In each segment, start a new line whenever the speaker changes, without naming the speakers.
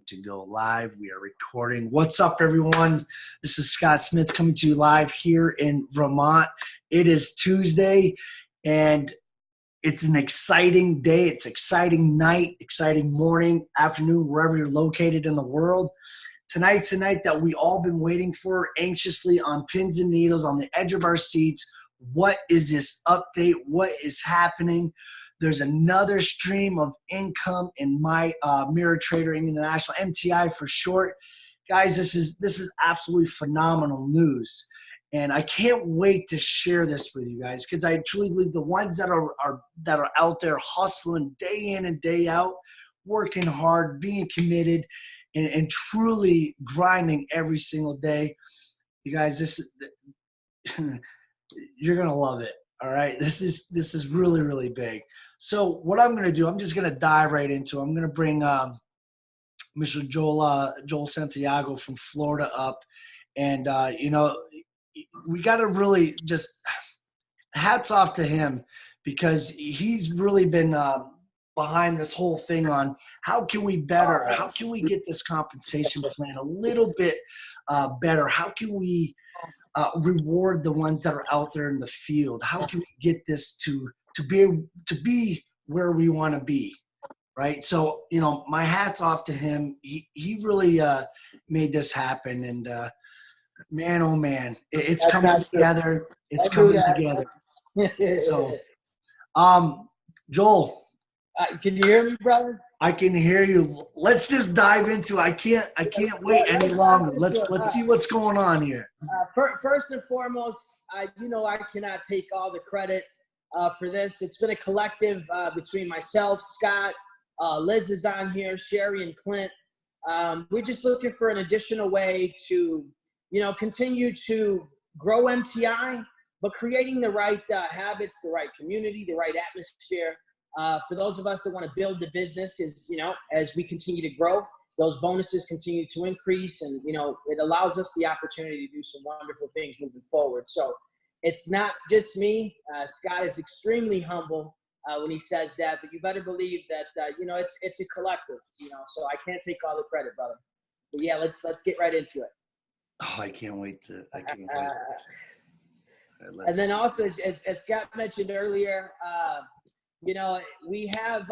to go live. We are recording. What's up, everyone? This is Scott Smith coming to you live here in Vermont. It is Tuesday, and it's an exciting day. It's exciting night, exciting morning, afternoon, wherever you're located in the world. Tonight's the night that we all been waiting for anxiously on pins and needles, on the edge of our seats. What is this update? What is happening? There's another stream of income in my Mirror Trading International, MTI for short. Guys, this is absolutely phenomenal news. And I can't wait to share this with you guys, because I truly believe the ones that are out there hustling day in and day out, working hard, being committed, and truly grinding every single day. You guys, you're gonna love it. All right, this is really, really big. So what I'm gonna do, I'm just gonna dive right into it. I'm gonna bring Mr. Joel Santiago from Florida up, and we gotta really just hats off to him, because he's really been behind this whole thing on how can we get this compensation plan a little bit better? How can we reward the ones that are out there in the field? How can we get this to be where we want to be, right? So, my hat's off to him. He really made this happen, and man, oh man, it's coming together. It's coming together. So, Joel,
can you hear me, brother?
I can hear you. Let's just dive into. I can't wait any longer. Let's see what's going on here.
First and foremost, I cannot take all the credit for this. It's been a collective between myself, Scott, Liz is on here, Sherry, and Clint. We're just looking for an additional way to, continue to grow MTI, but creating the right habits, the right community, the right atmosphere. For those of us that want to build the business, because, as we continue to grow, those bonuses continue to increase, and, it allows us the opportunity to do some wonderful things moving forward. So it's not just me. Scott is extremely humble when he says that, but you better believe that, it's a collective, so I can't take all the credit, brother. But yeah, let's get right into it.
Oh, I can't wait. Right,
and then also, as Scott mentioned earlier, we have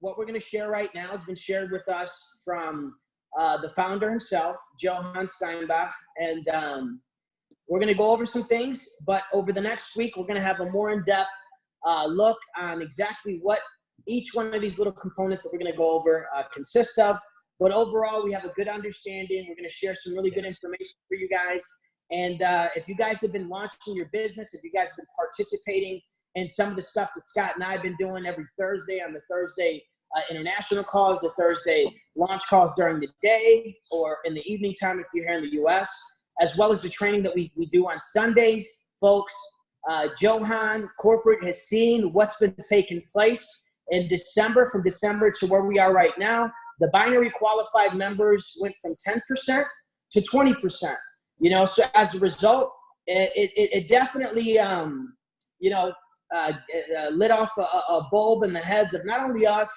what we're going to share right now has been shared with us from the founder himself, Johann Steynberg, and we're going to go over some things, but over the next week, we're going to have a more in-depth look on exactly what each one of these little components that we're going to go over consist of. But overall, we have a good understanding. We're going to share some really good information for you guys. And if you guys have been launching your business, if you guys have been participating in some of the stuff that Scott and I have been doing every Thursday on the Thursday international calls, the Thursday launch calls during the day or in the evening time if you're here in the U.S., as well as the training that we do on Sundays, folks, Johann Corporate has seen what's been taking place in December, from December to where we are right now. The binary qualified members went from 10% to 20%. So as a result, it definitely, lit off a bulb in the heads of not only us,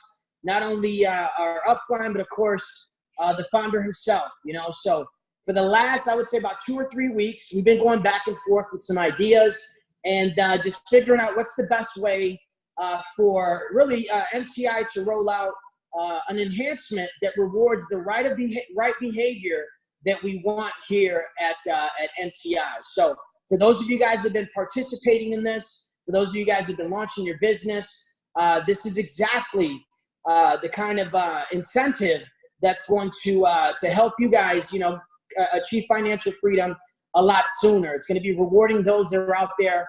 not only our upline, but of course, the founder himself, So for the last, I would say about 2 or 3 weeks, we've been going back and forth with some ideas and just figuring out what's the best way for really MTI to roll out an enhancement that rewards the right behavior that we want here at MTI. So for those of you guys that have been participating in this, for those of you guys that have been launching your business, this is exactly the kind of incentive that's going to help you guys, achieve financial freedom a lot sooner. It's going to be rewarding those that are out there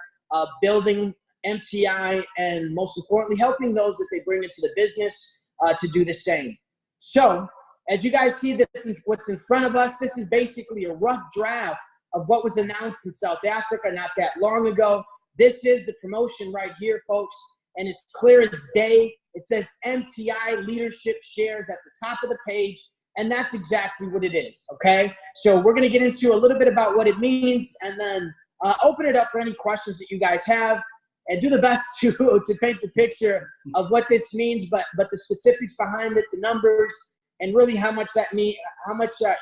building MTI, and most importantly, helping those that they bring into the business to do the same. So as you guys see, what's in front of us, this is basically a rough draft of what was announced in South Africa not that long ago. This is the promotion right here, folks, and it's clear as day. It says MTI Leadership Shares at the top of the page, and that's exactly what it is, okay? So we're going to get into a little bit about what it means, and then open it up for any questions that you guys have, and do the best to paint the picture of what this means, but the specifics behind it, the numbers, and really how much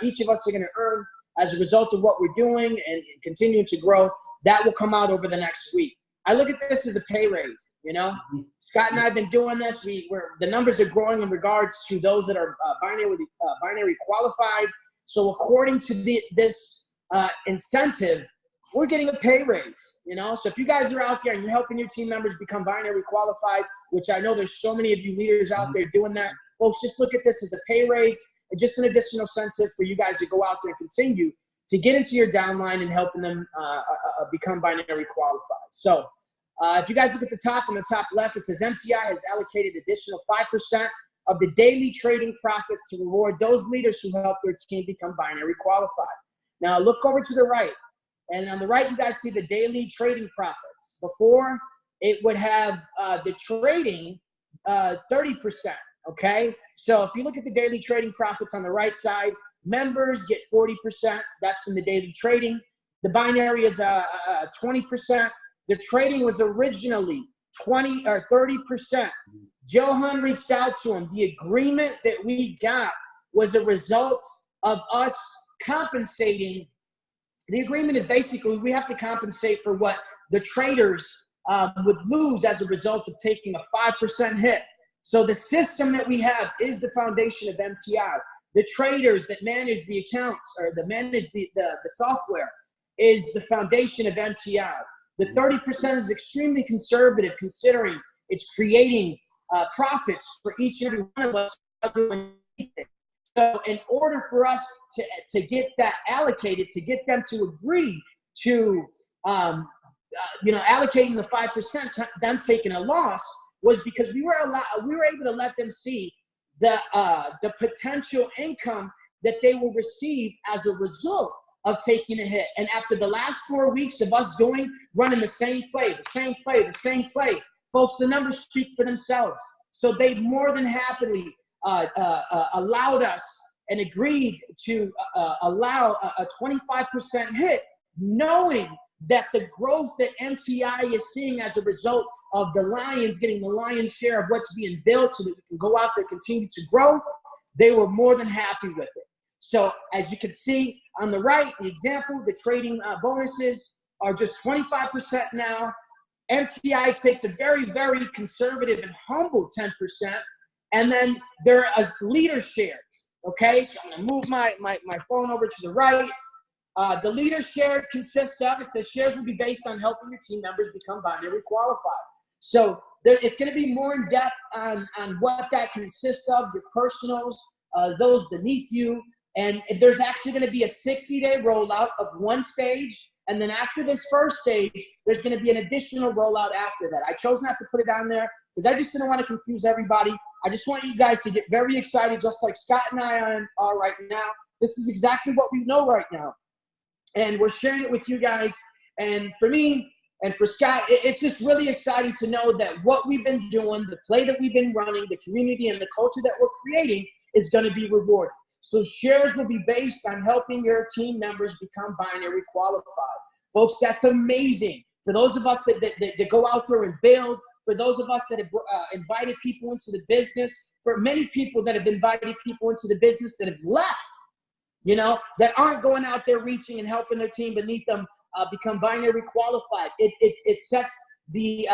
each of us are going to earn as a result of what we're doing and continuing to grow. That will come out over the next week. I look at this as a pay raise. You know, Scott and I have been doing this. The numbers are growing in regards to those that are binary qualified. So according to this incentive, we're getting a pay raise, you know? So if you guys are out there and you're helping your team members become binary qualified, which I know there's so many of you leaders out there doing that, folks, just look at this as a pay raise and just an additional incentive for you guys to go out there and continue to get into your downline and helping them become binary qualified. So if you guys look at the top, on the top left, it says MTI has allocated additional 5% of the daily trading profits to reward those leaders who help their team become binary qualified. Now look over to the right. And on the right, you guys see the daily trading profits. Before, it would have the trading 30%, okay? So if you look at the daily trading profits on the right side, members get 40%. That's from the daily trading. The binary is 20%. The trading was originally 20 or 30%. Johann reached out to him. The agreement that we got was a result of us compensating. The agreement is basically we have to compensate for what the traders would lose as a result of taking a 5% hit. So the system that we have is the foundation of MTI. The traders that manage the accounts or that manage the software is the foundation of MTI. The 30% is extremely conservative considering it's creating profits for each and every one of us. So in order for us to get that allocated, to get them to agree to, allocating the 5%, them taking a loss, was because we were able to let them see the potential income that they will receive as a result of taking a hit. And after the last 4 weeks of us running the same play, folks, the numbers speak for themselves. So they more than happily allowed us and agreed to allow a 25% hit, knowing that the growth that MTI is seeing as a result of the Lions getting the lion's share of what's being built so that we can go out there and continue to grow, they were more than happy with it. So as you can see on the right, the example, the trading bonuses are just 25% now. MTI takes a very, very conservative and humble 10%. And then there are leader shares, okay? So I'm gonna move my phone over to the right. The leader share consists of, it says shares will be based on helping your team members become binary qualified. So it's gonna be more in depth on what that consists of, your personals, those beneath you. And there's actually gonna be a 60-day rollout of one stage. And then after this first stage, there's gonna be an additional rollout after that. I chose not to put it on there because I just didn't want to confuse everybody. I just want you guys to get very excited, just like Scott and I are right now. This is exactly what we know right now. And we're sharing it with you guys. And for me and for Scott, it's just really exciting to know that what we've been doing, the play that we've been running, the community and the culture that we're creating is going to be rewarded. So shares will be based on helping your team members become binary qualified. Folks, that's amazing. For those of us that go out there and build, for those of us that have invited people into the business, for many people that have invited people into the business that have left, you know, that aren't going out there reaching and helping their team beneath them become binary qualified. It sets the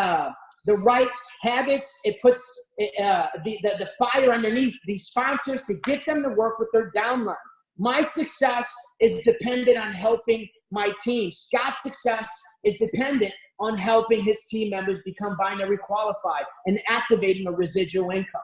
right habits. It puts the fire underneath these sponsors to get them to work with their downline. My success is dependent on helping my team. Scott's success is dependent on helping his team members become binary qualified and activating a residual income.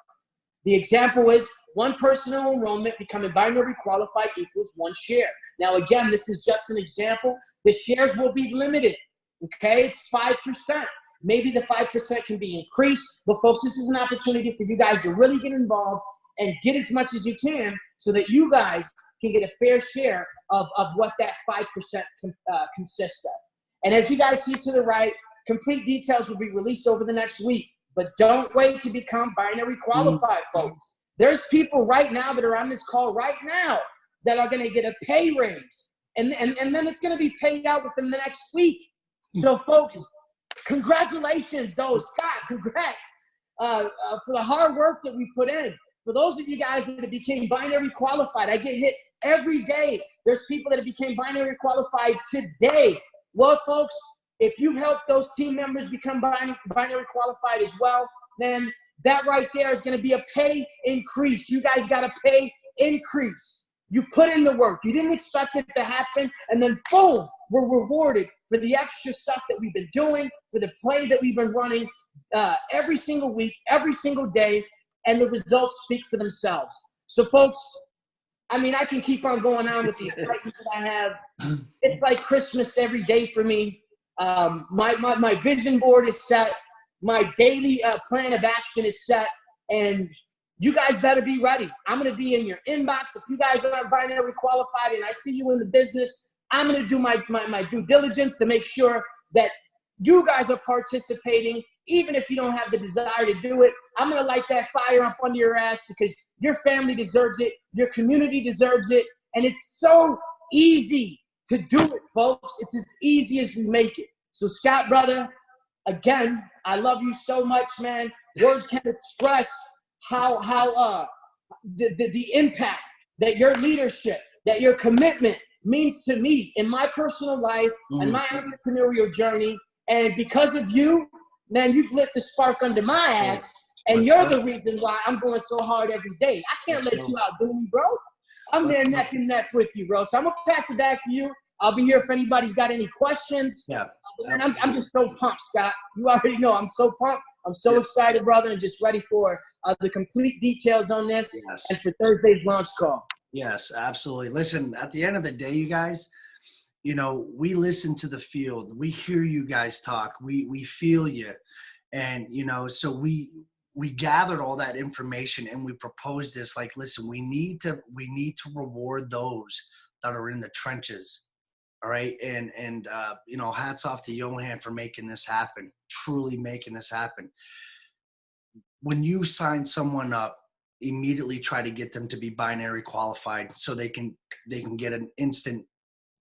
The example is one personal enrollment becoming binary qualified equals one share. Now, again, this is just an example. The shares will be limited, okay? It's 5%. Maybe the 5% can be increased, but folks, this is an opportunity for you guys to really get involved and get as much as you can so that you guys can get a fair share of what that 5% consists of. And as you guys see to the right, complete details will be released over the next week. But don't wait to become binary qualified, folks. There's people right now that are on this call right now that are going to get a pay raise. And then it's going to be paid out within the next week. So, folks, congratulations, Scott, congrats for the hard work that we put in. For those of you guys that became binary qualified, I get hit every day. There's people that became binary qualified today. Well, folks, if you help those team members become binary qualified as well, then that right there is going to be a pay increase. You guys got a pay increase. You put in the work. You didn't expect it to happen, and then boom, we're rewarded for the extra stuff that we've been doing, for the play that we've been running every single week, every single day, and the results speak for themselves. So, folks, I mean, I can keep on going on with the excitement that I have. It's like Christmas every day for me. My vision board is set. My daily plan of action is set. And you guys better be ready. I'm going to be in your inbox. If you guys aren't binary qualified and I see you in the business, I'm going to do my due diligence to make sure that you guys are participating. Even if you don't have the desire to do it, I'm going to light that fire up under your ass because your family deserves it. Your community deserves it. And it's so easy to do it, folks. It's as easy as we make it. So, Scott, brother, again, I love you so much, man. Words can't express how the impact that your leadership, that your commitment means to me in my personal life and my entrepreneurial journey. And because of you, man, you've lit the spark under my ass, and you're the reason why I'm going so hard every day. I can't let you outdo me, bro. I'm there neck and neck with you, bro. So I'm going to pass it back to you. I'll be here if anybody's got any questions.
Yeah.
And I'm just so pumped, Scott. You already know I'm so pumped. I'm so excited, brother, and just ready for the complete details on this and for Thursday's launch call.
Yes, absolutely. Listen, at the end of the day, you guys, you know, we listen to the field. We hear you guys talk. We feel you. And, you know, so we gathered all that information and we proposed this, like, listen, we need to reward those that are in the trenches. All right. And you know, hats off to Johann for making this happen, truly making this happen. When you sign someone up, immediately try to get them to be binary qualified so they can get an instant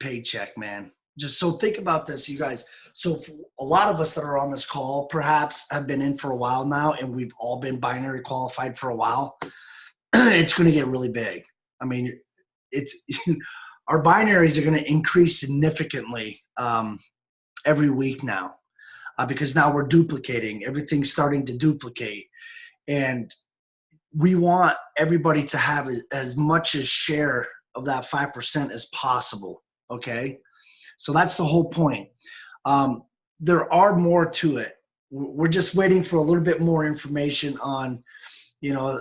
paycheck, man. Just so think about this, you guys. So for a lot of us that are on this call perhaps have been in for a while now, and we've all been binary qualified for a while. It's going to get really big. I mean, it's our binaries are going to increase significantly every week now because now we're duplicating. Everything's starting to duplicate. And we want everybody to have as much a share of that 5% as possible. Okay. So that's the whole point. There are more to it. We're just waiting for a little bit more information on, you know,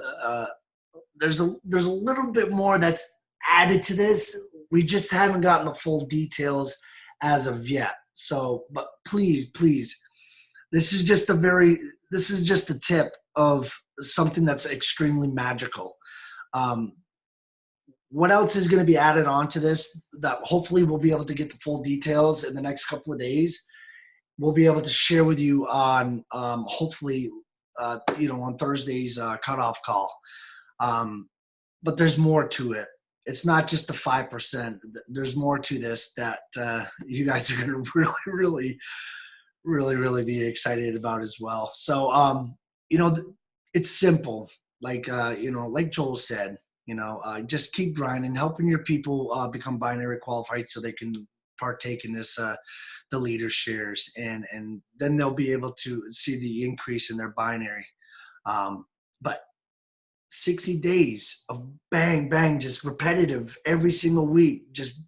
there's a little bit more that's added to this. We just haven't gotten the full details as of yet. So, but please, this is just a tip of something that's extremely magical. What else is going to be added on to this that hopefully we'll be able to get the full details in the next couple of days. We'll be able to share with you on hopefully, you know, on Thursday's cutoff call. But there's more to it. It's not just the 5%. There's more to this that you guys are going to really be excited about as well. So, you know, it's simple. Like, you know, like Joel said, you know, just keep grinding, helping your people become binary qualified so they can partake in this, the leader shares, and then they'll be able to see the increase in their binary. But 60 days of bang, just repetitive every single week, just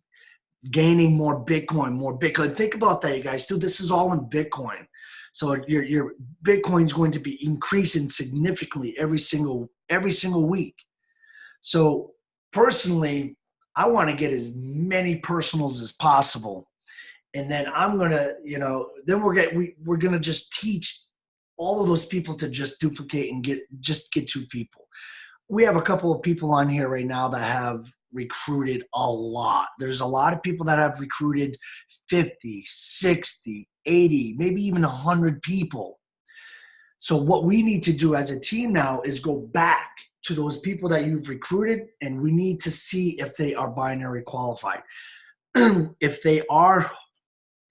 gaining more Bitcoin. Think about that, you guys. Dude, this is all in Bitcoin. So your Bitcoin is going to be increasing significantly every single week. So personally, I want to get as many personals as possible. And then I'm going to, you know, then we're going to just teach all of those people to just duplicate and get 2 people. We have a couple of people on here right now that have recruited a lot. There's a lot of people that have recruited 50, 60, 80, maybe even 100 people. So what we need to do as a team now is go back to those people that you've recruited, and we need to see if they are binary qualified. If they are,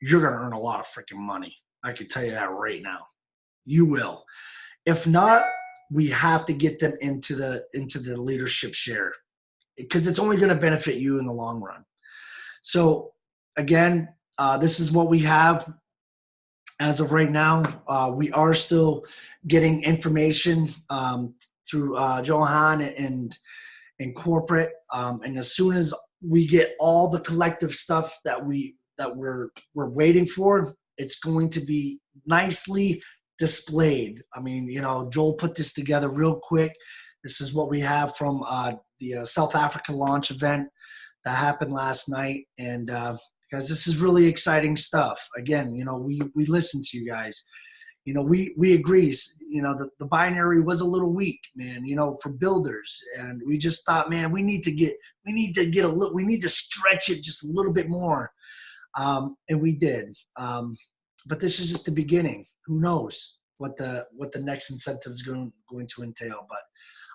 you're going to earn a lot of freaking money. I can tell you that right now. You will. If not, we have to get them into the leadership share, because it's only going to benefit you in the long run. So again, this is what we have as of right now. We are still getting information through Johann and corporate, and as soon as we get all the collective stuff that we're waiting for, it's going to be nicely displayed. I mean, Joel put this together real quick. This is what we have from the South Africa launch event that happened last night, and guys, this is really exciting stuff. Again, we listen to you guys. We agree. The binary was a little weak, man. For builders, and we just thought, man, we need to stretch it just a little bit more, and we did. But this is just the beginning. Who knows what the next incentive is going to entail? But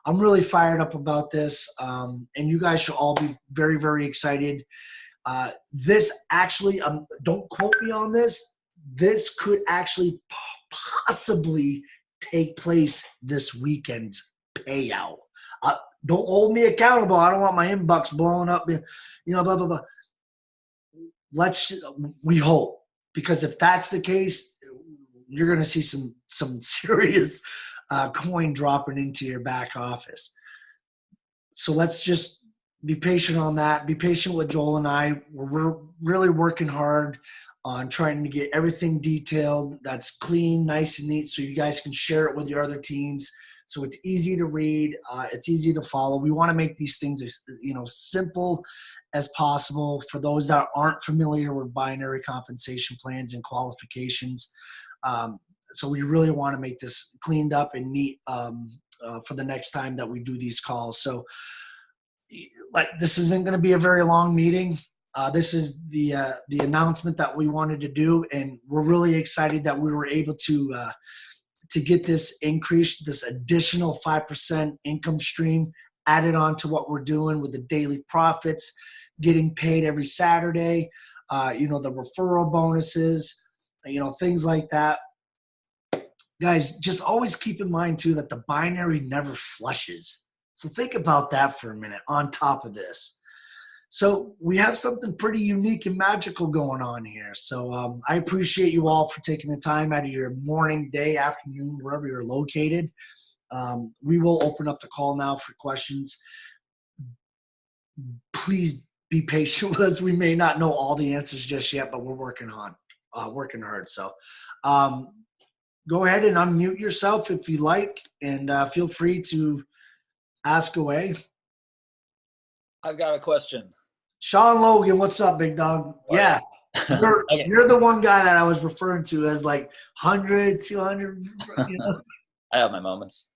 I'm really fired up about this, and you guys should all be very, very excited. This actually, don't quote me on this. This could actually possibly take place this weekend's payout. Don't hold me accountable. I don't want my inbox blowing up. Blah blah blah. We hope, because if that's the case, you're going to see some serious coin dropping into your back office. So let's just be patient on that. Be patient with Joel and I. We're really working hard on trying to get everything detailed, that's clean, nice and neat, so you guys can share it with your other teams. So it's easy to read, it's easy to follow. We want to make these things as simple as possible for those that aren't familiar with binary compensation plans and qualifications. So we really want to make this cleaned up and neat for the next time that we do these calls. So this isn't going to be a very long meeting. This is the announcement that we wanted to do, and we're really excited that we were able to get this increase, this additional 5% income stream added on to what we're doing with the daily profits, getting paid every Saturday, the referral bonuses, things like that. Guys, just always keep in mind too that the binary never flushes. So think about that for a minute on top of this. So we have something pretty unique and magical going on here. So I appreciate you all for taking the time out of your morning, day, afternoon, wherever you're located. We will open up the call now for questions. Please be patient with us. We may not know all the answers just yet, but we're working hard. So go ahead and unmute yourself if you like, and feel free to ask away.
I've got a question.
Sean Logan, what's up, big dog? Yeah, you're the one guy that I was referring to as like 100, 200.
I have my moments.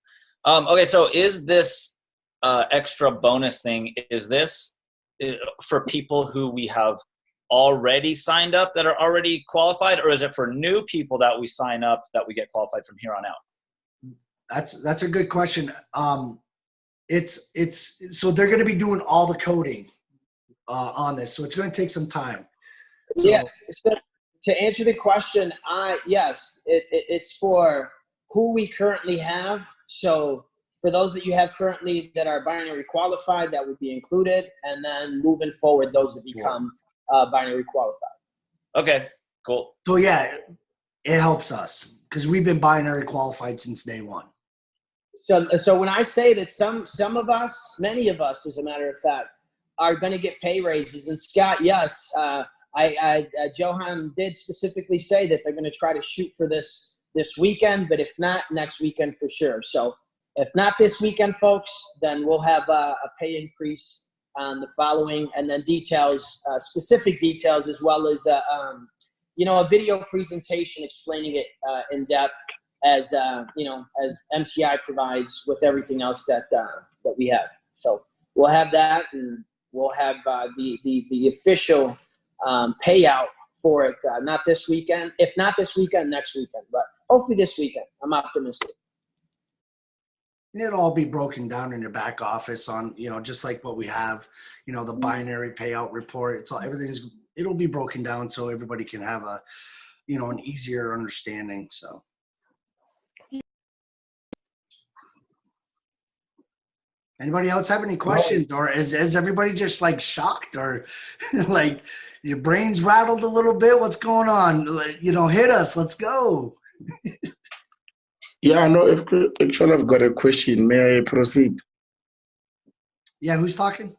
Okay, so is this extra bonus thing, is this for people who we have already signed up that are already qualified, or is it for new people that we sign up that we get qualified from here on out?
That's a good question. It's so they're going to be doing all the coding on this, so it's going to take some time. So,
yeah. So to answer the question, yes, it's for who we currently have. So for those that you have currently that are binary qualified, that would be included, and then moving forward, those that become binary qualified.
Okay, cool.
So yeah, it helps us because we've been binary qualified since day one.
So when I say that some of us, many of us, as a matter of fact, are going to get pay raises, and Scott, yes, Johann did specifically say that they're going to try to shoot for this weekend, but if not, next weekend for sure. So if not this weekend, folks, then we'll have a pay increase on the following, and then details, specific details, as well as a video presentation explaining it in depth, as as MTI provides with everything else that we have. So we'll have that, and we'll have the official payout for it. Not this weekend. If not this weekend, next weekend, but hopefully this weekend. I'm optimistic.
And it'll all be broken down in your back office on, just like what we have, the binary payout report. It'll be broken down so everybody can have an easier understanding. So. Anybody else have any questions, or is everybody just like shocked, or like your brains rattled a little bit? What's going on? Hit us. Let's go.
Yeah, no, actually, I've got a question. May I proceed?
Yeah, who's talking?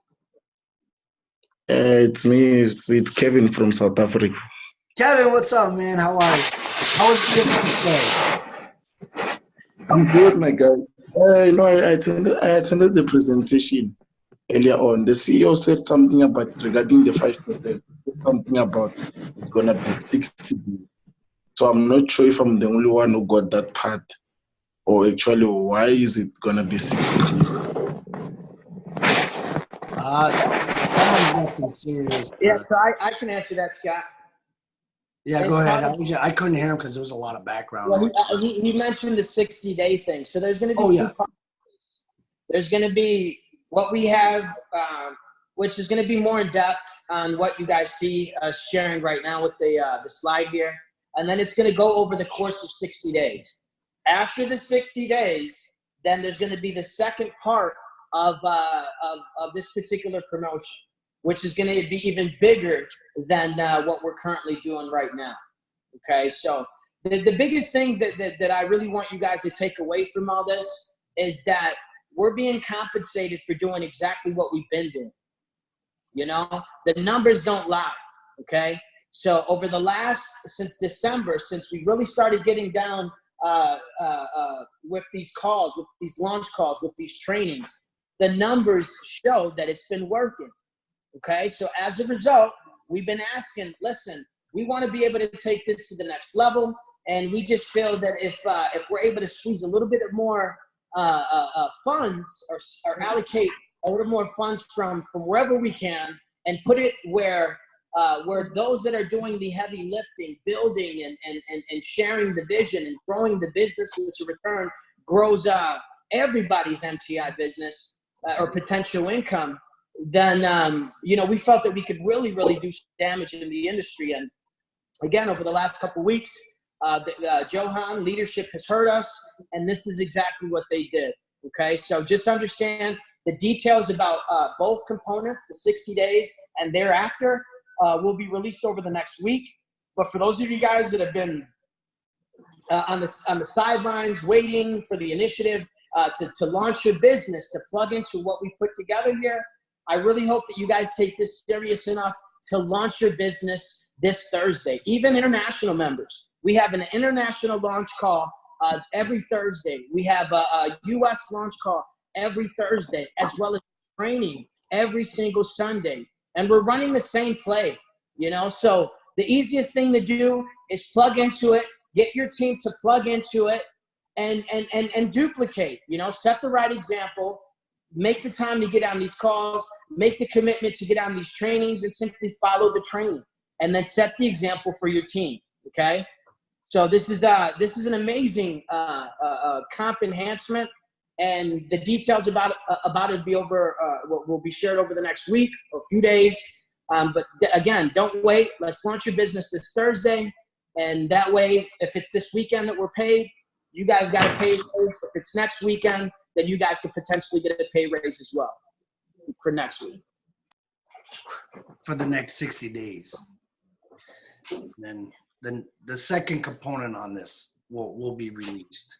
It's me. It's Kevin from South Africa.
Kevin, what's up, man? How are you? How was your day?
I'm good, my guy. I attended the presentation earlier on. The CEO said something about regarding the 5%. Something about it's gonna be 60 days. So I'm not sure if I'm the only one who got that part, or actually why is it gonna be 60 days?
Nothing serious.
Yeah, so I can answer that, Scott.
Yeah, go ahead. I couldn't hear him because there was a lot of background.
Well, he mentioned the 60-day thing. So there's going to be two parts. There's going to be what we have, which is going to be more in depth on what you guys see us sharing right now with the slide here. And then it's going to go over the course of 60 days. After the 60 days, then there's going to be the second part of this particular promotion, which is going to be even bigger than what we're currently doing right now. Okay, so the biggest thing that I really want you guys to take away from all this is that we're being compensated for doing exactly what we've been doing. The numbers don't lie, okay? So over the since December, since we really started getting down with these calls, with these launch calls, with these trainings, the numbers show that it's been working. Okay, so as a result, we've been asking, listen, we want to be able to take this to the next level, and we just feel that if we're able to squeeze a little bit of more funds or allocate a little more funds from wherever we can and put it where those that are doing the heavy lifting, building and sharing the vision and growing the business, which in return grows everybody's MTI business or potential income, then we felt that we could really do some damage in the industry. And again, over the last couple of weeks, Johann leadership has heard us, and this is exactly what they did. Okay, so just understand the details about both components, the 60 days and thereafter, will be released over the next week. But for those of you guys that have been on the sidelines waiting for the initiative to launch your business, to plug into what we put together here, I really hope that you guys take this serious enough to launch your business this Thursday. Even international members, we have an international launch call every Thursday. We have a U.S. launch call every Thursday, as well as training every single Sunday. And we're running the same play, So the easiest thing to do is plug into it, get your team to plug into it, and duplicate. Set the right example. Make the time to get on these calls, make the commitment to get on these trainings, and simply follow the training, and then set the example for your team. Okay, so this is an amazing comp enhancement, and the details about it will be shared over the next week or a few days. But again, don't wait. Let's launch your business this Thursday, and that way, if it's this weekend that we're paid, you guys got a pay raise. If it's next weekend, then you guys could potentially get a pay raise as well for next week.
For the next 60 days. Then the second component on this will be released.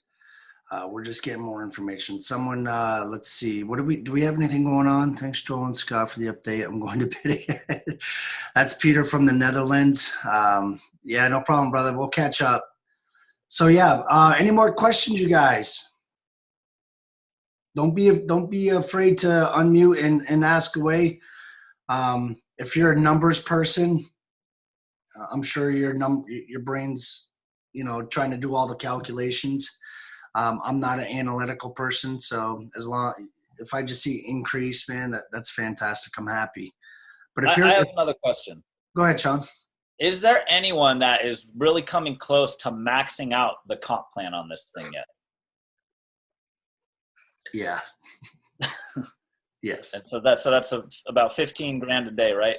We're just getting more information. Someone, let's see, do we have anything going on? Thanks, Joel and Scott, for the update. I'm going to bid again. That's Peter from the Netherlands. Yeah, no problem, brother. We'll catch up. So yeah, any more questions, you guys? Don't be afraid to unmute and ask away. If you're a numbers person, I'm sure your brain's trying to do all the calculations. I'm not an analytical person, so if I just see increase, man, that's fantastic. I'm happy. But if
I have another question.
Go ahead, Sean.
Is there anyone that is really coming close to maxing out the comp plan on this thing yet?
Yeah. Yes.
And so that's about 15 grand a day, right?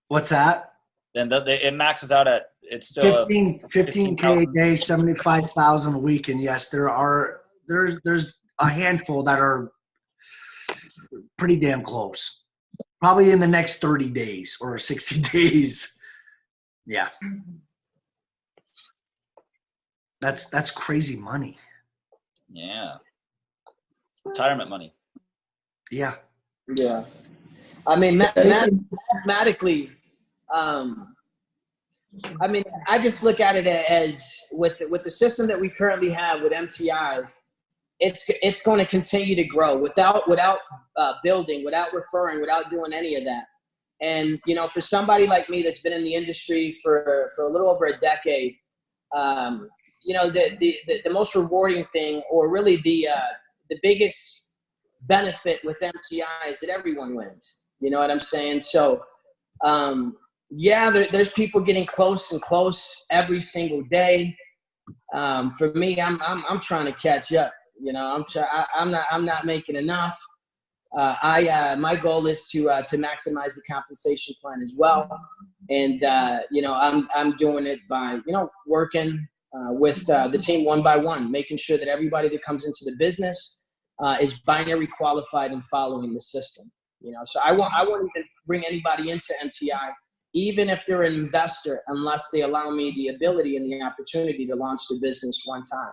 What's that?
And it maxes out at, it's still
15K a day, 75,000 a week. And yes, there's a handful that are pretty damn close. Probably in the next 30 days or 60 days. Yeah. That's crazy money.
Yeah. Retirement money.
Yeah. I mean, mathematically, I mean, I just look at it as with the system that we currently have with MTI, it's going to continue to grow without building, without referring, without doing any of that. And, you know, for somebody like me that's been in the industry for a little over a decade, you know, the most rewarding thing, or really the biggest benefit with MTI, is that everyone wins. You know what I'm saying? So, yeah, there's people getting close and close every single day. For me, I'm trying to catch up. You know, I'm not making enough. My goal is to maximize the compensation plan as well, and you know, I'm doing it by, you know, working with the team one by one, making sure that everybody that comes into the business is binary qualified and following the system. You know, so I won't even bring anybody into MTI, even if they're an investor, unless they allow me the ability and the opportunity to launch the business one time.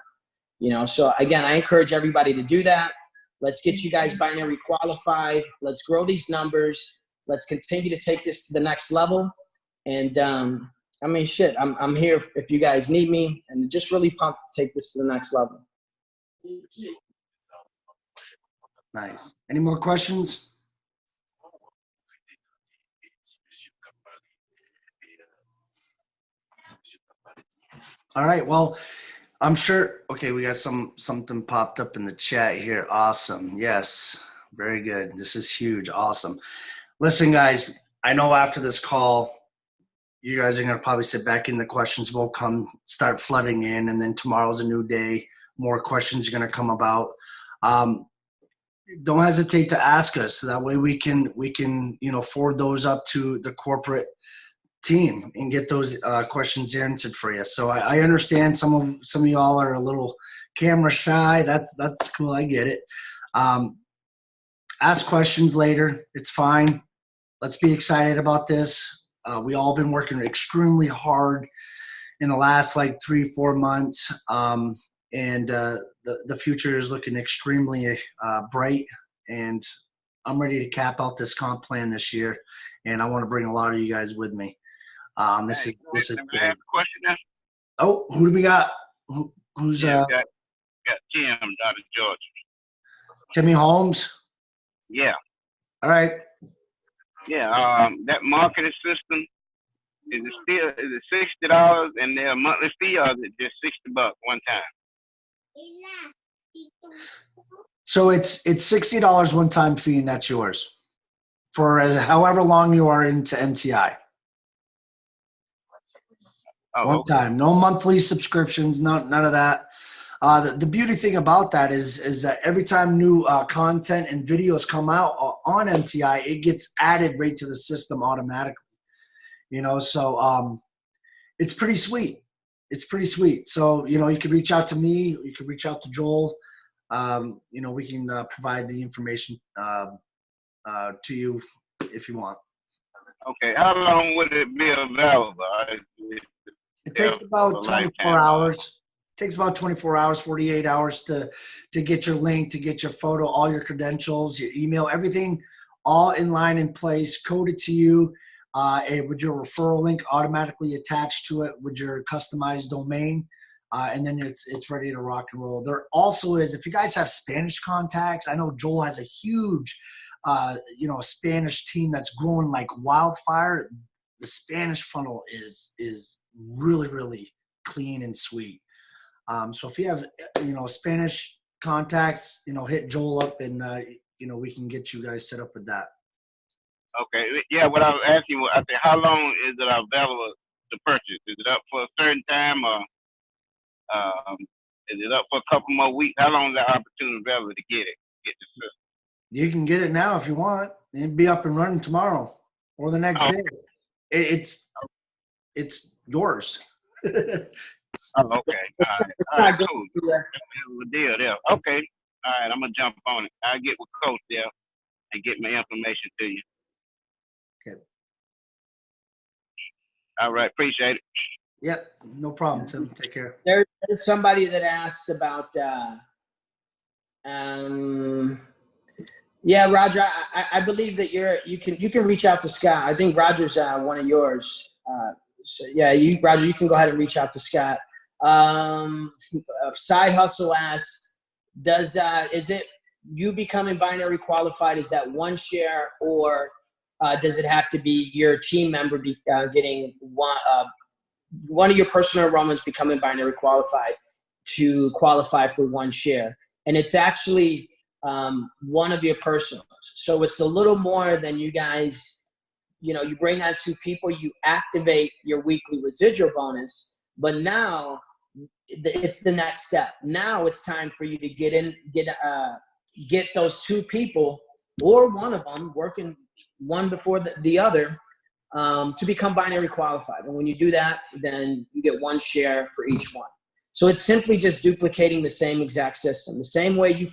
You know, so again, I encourage everybody to do that. Let's get you guys binary qualified. Let's grow these numbers. Let's continue to take this to the next level. And I mean, shit, I'm here if you guys need me, and just really pumped to take this to the next level.
Nice. Any more questions? All right. Well, I'm sure. Okay, we got something popped up in the chat here. Awesome. Yes. Very good. This is huge. Awesome. Listen, guys, I know after this call, you guys are going to probably sit back in. The questions will start flooding in, and then tomorrow's a new day. More questions are going to come about. Don't hesitate to ask us, so that way we can you know, forward those up to the corporate team and get those questions answered for you. So I understand some of y'all are a little camera shy. That's cool. I get it. Ask questions later. It's fine. Let's be excited about this. We all been working extremely hard in the last like 3-4 months. And the future is looking extremely bright, and I'm ready to cap out this comp plan this year, and I want to bring a lot of you guys with me. This is
question now?
Oh, who do we got? Who's
got Tim out of Georgia.
Timmy Holmes?
Yeah.
All right.
Yeah, that marketing system, is it $60 and their monthly fee, or is it just $60 one time?
So it's $60 one-time fee, and that's yours for however long you are into MTI.
Oh,
One
okay.
time, no monthly subscriptions, none of that. The beauty thing about that is that every time new content and videos come out on MTI, it gets added right to the system automatically. You know, so it's pretty sweet. It's pretty sweet. So, you know, you can reach out to me. You can reach out to Joel. You know, we can provide the information to you if you want.
Okay. How long would it be available?
It takes about 24 hours. It takes about 24 hours, 48 hours to get your link, to get your photo, all your credentials, your email, everything all in line, in place, coded to you, and with your referral link automatically attached to it with your customized domain. And then it's ready to rock and roll. There also is, if you guys have Spanish contacts, I know Joel has a huge, you know, Spanish team that's growing like wildfire. The Spanish funnel is really, really clean and sweet. So if you have, you know, Spanish contacts, you know, hit Joel up, and you know, we can get you guys set up with that.
Okay. Yeah, what I was asking was, I said, how long is it available to purchase? Is it up for a certain time, or is it up for a couple more weeks? How long is the opportunity available to get the system?
You can get it now if you want. It'll be up and running tomorrow or the next day. It's yours.
Oh, okay. All right, cool. That's a deal there. Okay. All right, I'm going to jump on it. I'll get with Coach there. and get my information to you.
Okay.
All right, appreciate it.
Yep, no problem, Tim. Take care.
There's somebody that asked about, yeah, Roger, I believe that you can reach out to Scott. I think Roger's one of yours. So yeah, Roger, you can go ahead and reach out to Scott. Side Hustle asks, is it you becoming binary qualified? Is that one share, or does it have to be your team member getting one of your personal enrollments becoming binary qualified to qualify for one share? And it's actually one of your personals. So it's a little more than you guys, you bring on 2 people, you activate your weekly residual bonus, but now it's the next step. Now it's time for you to get those 2 people, or one of them, working one before the other, to become binary qualified. And when you do that, then you get 1 share for each one. So it's simply just duplicating the same exact system. The same way you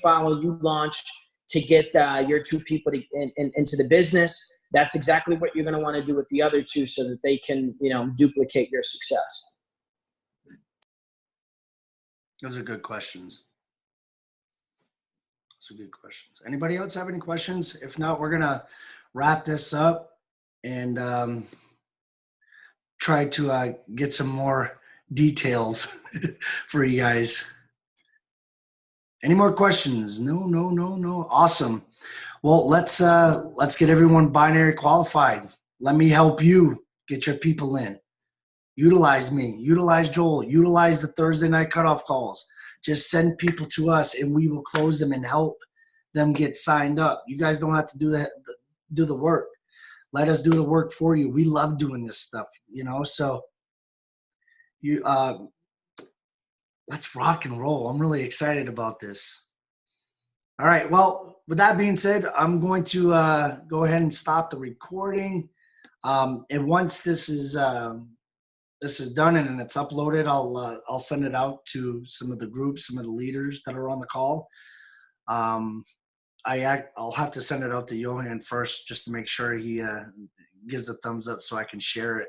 launched to get your 2 people into the business, that's exactly what you're going to want to do with the other 2, so that they can, duplicate your success.
Those are good questions. Those are good questions. Anybody else have any questions? If not, we're going to wrap this up and try to get some more details for you guys. Any more questions? No. Awesome. Well, let's get everyone binary qualified. Let me help you get your people in. Utilize me, utilize Joel, utilize the Thursday night cutoff calls. Just send people to us and we will close them and help them get signed up. You guys don't have to do the work. Let us do the work for you. We love doing this stuff, so let's rock and roll. I'm really excited about this. All right. Well, with that being said, I'm going to go ahead and stop the recording. And once this is done and it's uploaded, I'll send it out to some of the groups, some of the leaders that are on the call. I'll have to send it out to Johann first, just to make sure he gives a thumbs up so I can share it.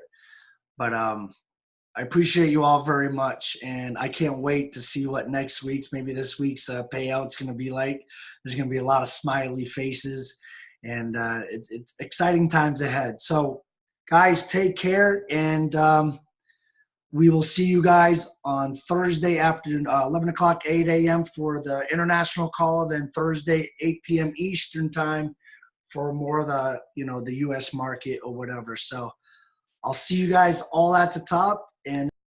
But I appreciate you all very much, and I can't wait to see what next week's, maybe this week's payout's going to be like. There's going to be a lot of smiley faces, and it's exciting times ahead. So, guys, take care, and we will see you guys on Thursday afternoon, 11 o'clock, 8 a.m. for the international call, then Thursday, 8 p.m. Eastern time for more of the, the U.S. market or whatever. So I'll see you guys all at the top.